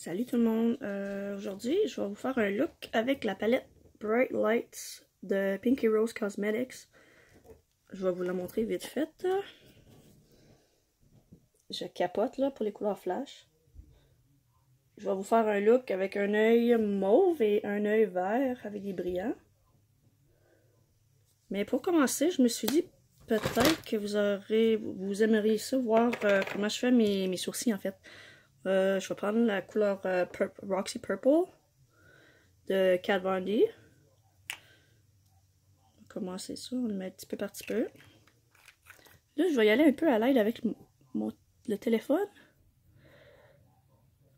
Salut tout le monde, aujourd'hui je vais vous faire un look avec la palette Bright Lights de Pinky Rose Cosmetics. Je vais vous la montrer vite fait. Je capote là pour les couleurs flash. Je vais vous faire un look avec un œil mauve et un œil vert avec des brillants. Mais pour commencer, je me suis dit peut-être que vous aimeriez ça voir comment je fais mes sourcils en fait. Je vais prendre la couleur Roxy Purple de Kat Von D. On va commencer ça, on le met petit peu par petit peu. Là, je vais y aller un peu à l'aide avec le téléphone.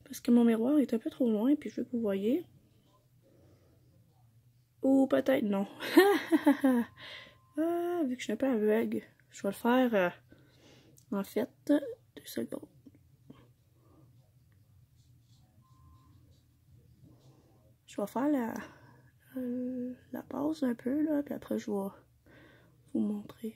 Parce que mon miroir est un peu trop loin, puis je veux que vous voyez. Ou peut-être non. Vu que je suis un peu aveugle, je vais le faire en fait 2 secondes. Je vais faire la base un peu, là, puis après je vais vous montrer.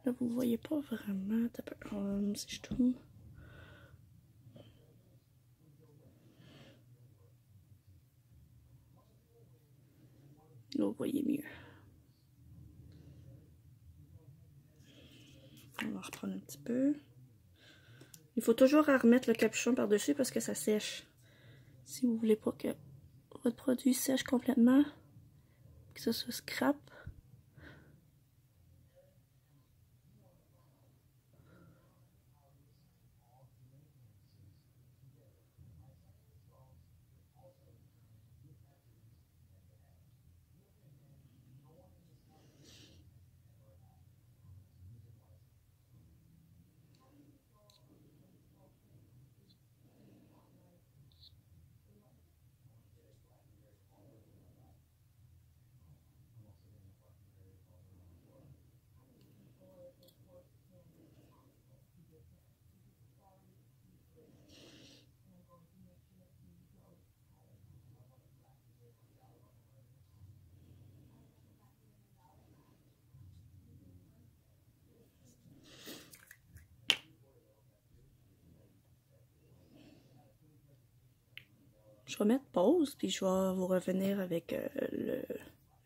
Là, vous voyez pas vraiment. Si je tourne. Là, vous voyez mieux. On va reprendre un petit peu. Il faut toujours remettre le capuchon par-dessus parce que ça sèche. Si vous voulez pas que votre produit sèche complètement, que ça se scrape. Je vais mettre pause, puis je vais vous revenir avec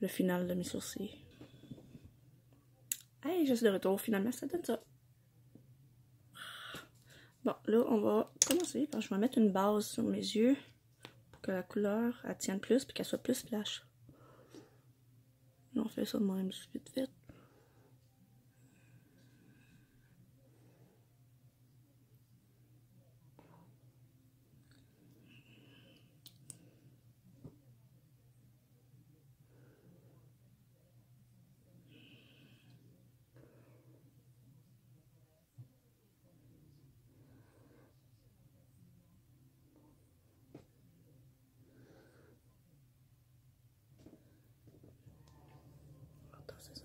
le final de mes sourcils. Hey, je suis de retour, finalement, ça donne ça. Bon, là, on va commencer. Je vais mettre une base sur mes yeux pour que la couleur, elle tienne plus, puis qu'elle soit plus flash. Là, on fait ça de même, vite fait.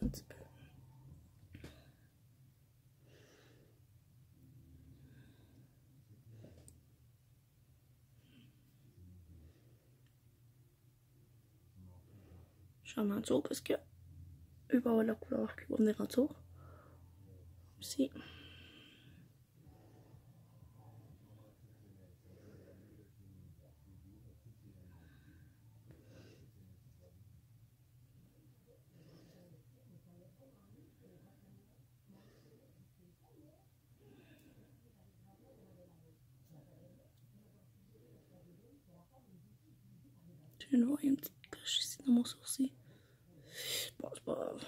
Un petit peu. Je vais en dessous parce que il va y avoir la couleur qui va venir en dessous. Ici. Je vois, il y a une petite coche ici dans mon sourcil. Bon, c'est pas grave.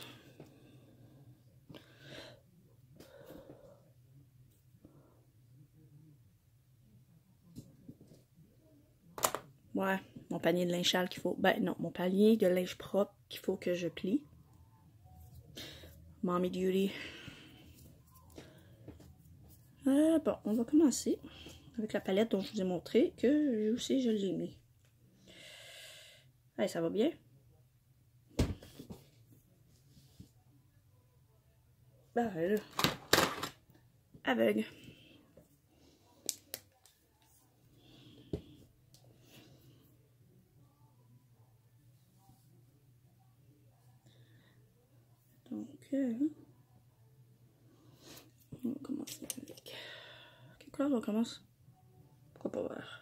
Ouais, mon panier de linge sale qu'il faut. Ben non, mon panier de linge propre qu'il faut que je plie. Mommy duty. Bon, on va commencer avec la palette dont je vous ai montré que aussi je l'ai mis. Hey, ça va bien? Ben là, aveugle. hein? On va commencer avec... Quelle couleur on commence? Pourquoi pas vert?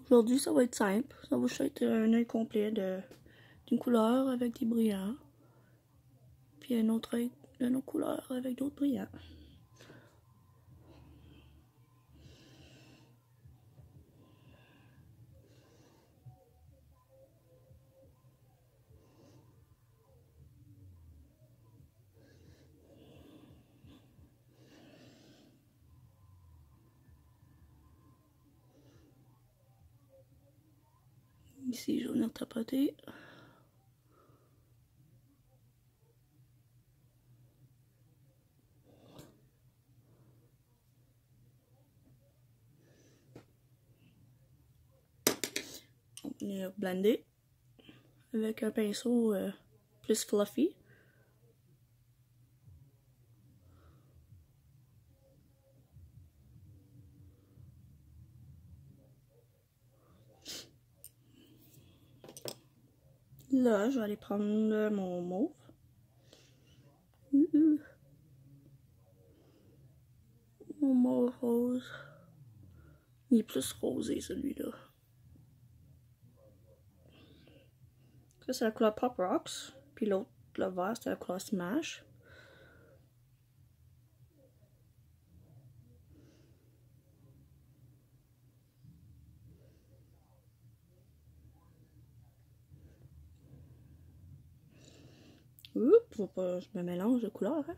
Aujourd'hui, ça va être simple. Ça va juste être un œil complet d'une couleur avec des brillants. Puis un autre œil d'une autre couleur avec d'autres brillants. Ici, je vais venir tapoter. On va venir blender avec un pinceau plus fluffy. Là, je vais aller prendre mon mauve. Mon mauve rose. Il est plus rosé, celui-là. Ça, c'est la couleur Pop Rocks. Puis l'autre, le vert, c'est la couleur Smash. Oups, faut pas que je me mélange de couleurs, hein.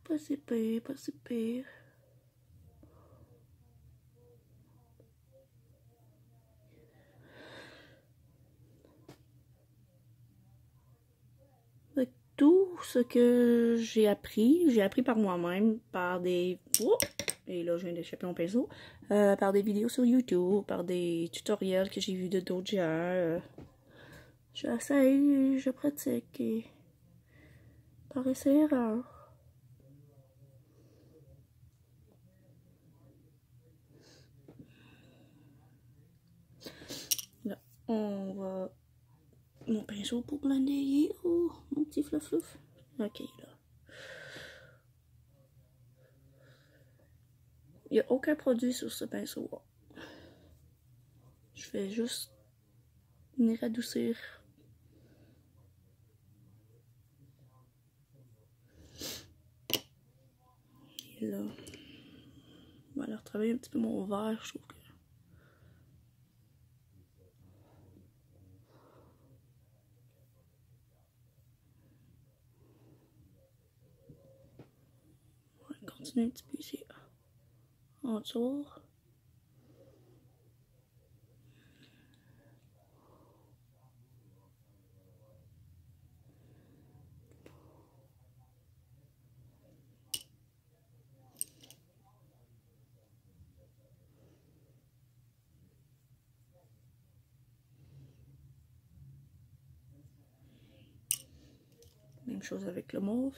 Pas si pire, pas si pire. Avec tout ce que j'ai appris par moi-même, par des... Oh! Et là, je viens d'échapper mon pinceau. Par des vidéos sur YouTube, par des tutoriels que j'ai vus de d'autres gens. J'essaye, je pratique et par essai-erreur. Là, on va... Mon pinceau pour blender. Oh, mon petit fluff. Ok, là. Il n'y a aucun produit sur ce pinceau-là. Je vais juste venir adoucir. Et là, on va aller retravailler un petit peu mon vert, je trouve que... On va continuer un petit peu ici. En dessous. Même chose avec le mauve.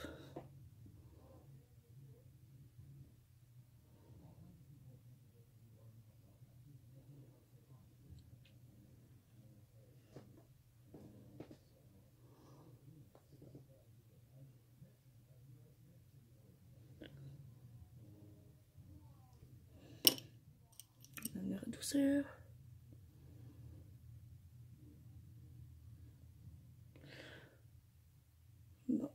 On va venir adoucir. Bon.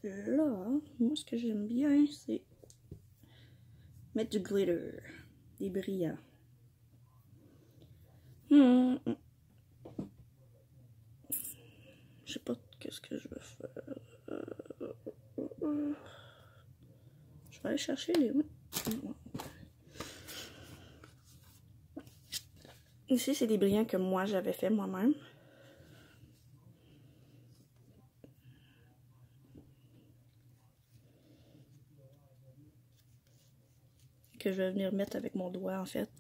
là, moi ce que j'aime bien, c'est mettre du glitter, des brillants. Je sais pas qu'est-ce que je vais faire. Je vais aller chercher les... Ici, c'est des brillants que moi, j'avais fait moi-même. Que je vais venir mettre avec mon doigt, en fait.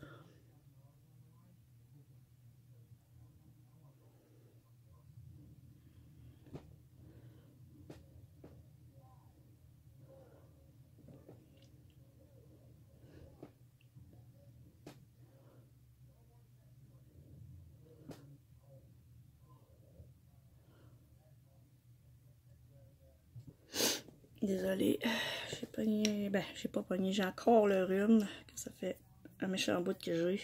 Désolée, j'ai pogné... Ben, j'ai pas pogné, j'ai encore le rhume. Ça fait un méchant bout que j'ai.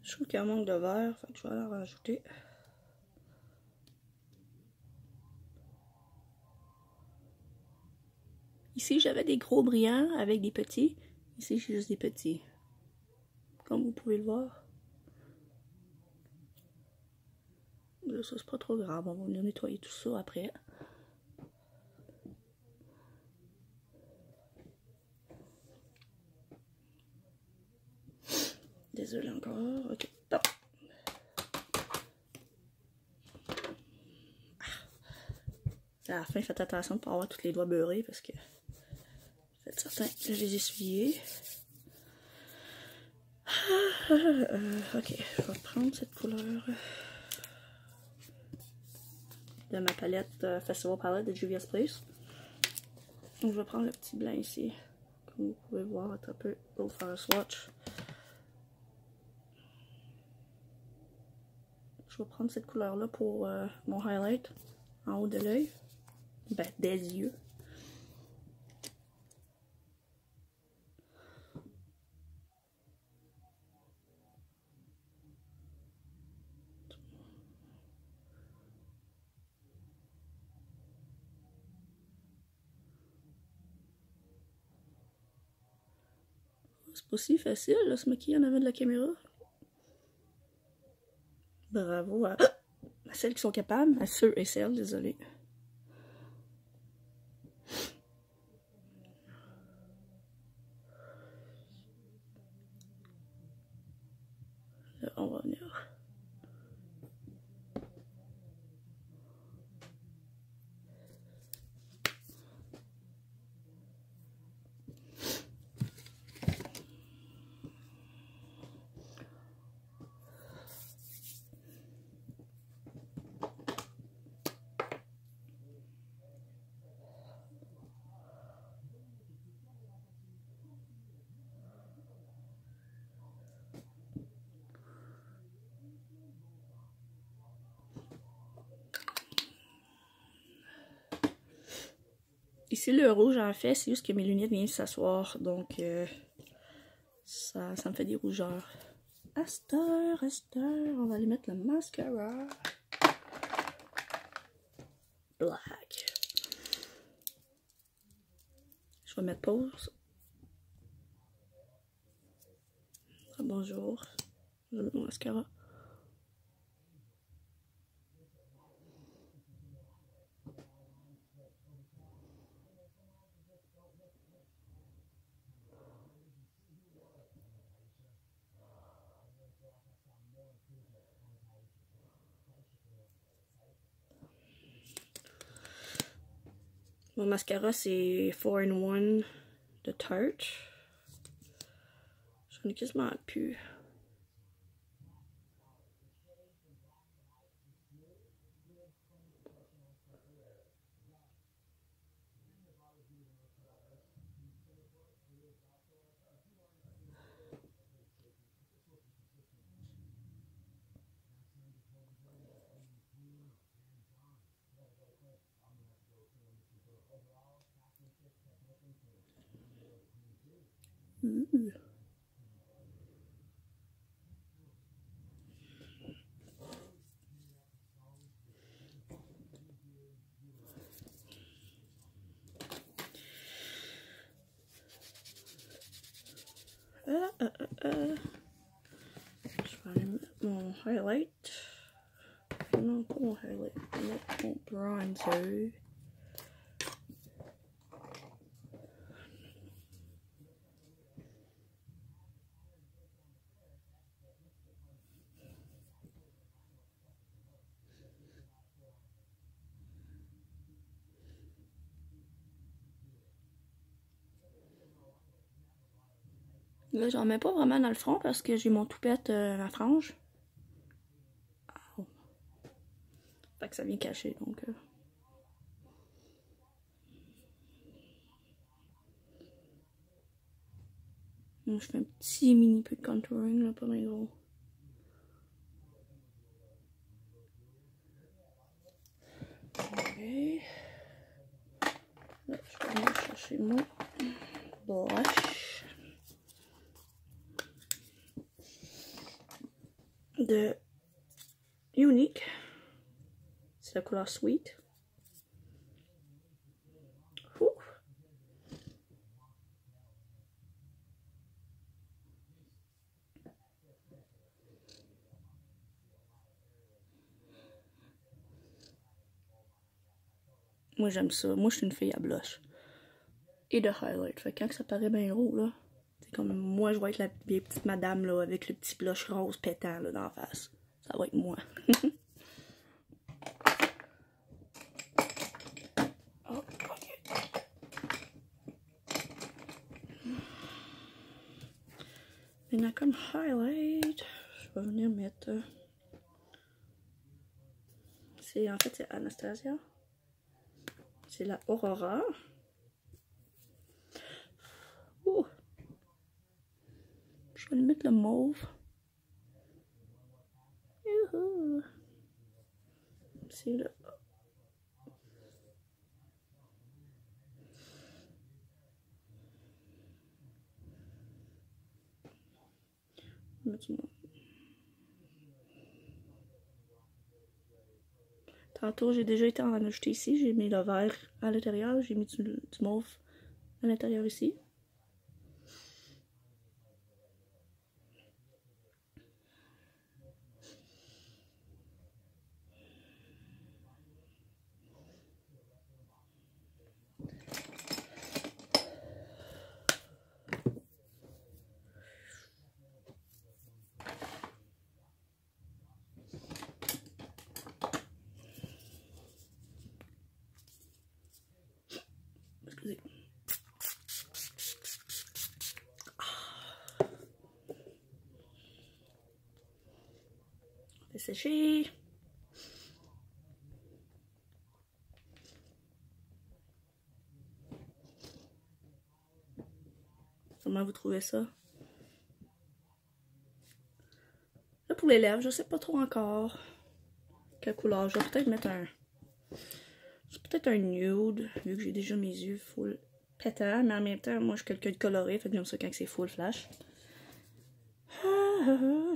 Je trouve qu'il y a un manque de verre, fait que je vais en rajouter. Ici, j'avais des gros brillants avec des petits. Ici, j'ai juste des petits. Comme vous pouvez le voir. Là, ça, c'est pas trop grave. On va venir nettoyer tout ça après. Désolé encore. Ok, top. À la fin, faites attention de ne pas avoir tous les doigts beurrés parce que faites certain que je les ai essuyés. Ok, je vais prendre cette couleur de ma palette Festival Palette de Juvia's Place. Donc, je vais prendre le petit blanc ici. Comme vous pouvez voir un peu, je vais faire un swatch. Je vais prendre cette couleur-là pour mon highlight en haut de l'œil. Ben, des yeux. C'est pas si facile, là, se maquiller en avant de la caméra. Bravo à celles qui sont capables, à ceux et celles, désolé. Là, on va venir. Ici, le rouge, en fait, c'est juste que mes lunettes viennent s'asseoir, donc ça me fait des rougeurs. À cette heure, on va aller mettre le mascara. Black. Je vais mettre pause. Ah, bonjour. Je vais mettre mon mascara. Mon mascara, c'est 4-in-1 de Tarte. J'en ai quasiment plus. Je vais aller mettre mon highlight. Non, pas mon highlight. Je vais mettre mon bronzer. Là, j'en mets pas vraiment dans le front parce que j'ai mon toupette ma frange. Oh. Fait que ça vient cacher, donc... Donc, je fais un petit mini peu de contouring, là, pas mal gros. Ok. Là, je vais aller chercher mon blush. De Unique. C'est la couleur Sweet. Ouh. Moi j'aime ça. Moi je suis une fille à blush. Et de highlight. Fait que quand ça paraît bien gros là, c'est comme moi je vais être la vieille petite madame là avec le petit blush rose pétant là dans la face. Ça va être moi. Oh, ok. Maintenant comme highlight, je vais venir mettre... En fait c'est Anastasia. C'est la Aurora. Ouh. Je vais lui mettre le mauve. Youhou. C'est le... Tantôt, j'ai déjà été en ajouter ici. J'ai mis le vert à l'intérieur. J'ai mis du mauve à l'intérieur ici. Excusez. On fait sécher. Comment vous trouvez ça? Là pour les lèvres, je sais pas trop encore quelle couleur. Je vais peut-être mettre un... Peut-être un nude, vu que j'ai déjà mes yeux full pétants, mais en même temps, moi je suis quelqu'un de coloré, fait que j'aime ça quand c'est full flash.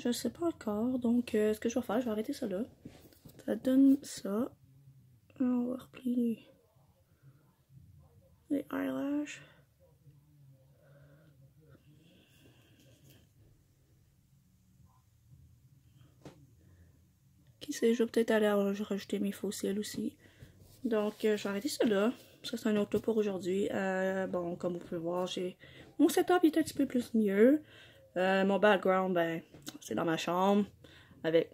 Je sais pas encore, donc ce que je vais faire, je vais arrêter ça là. Ça donne ça. On va replier les eyelashes. Qui sait, je vais peut-être aller rajouter mes faux cils aussi. Donc, je vais arrêter ça là. Ça, c'est un autre look pour aujourd'hui. Bon, comme vous pouvez voir, mon setup est un petit peu plus mieux. Mon background, ben, c'est dans ma chambre. Avec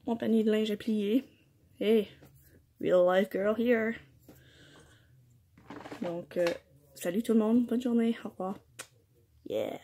mon panier de linge à plier. Hey, real life girl here. Donc, salut tout le monde, bonne journée, au revoir. Yeah!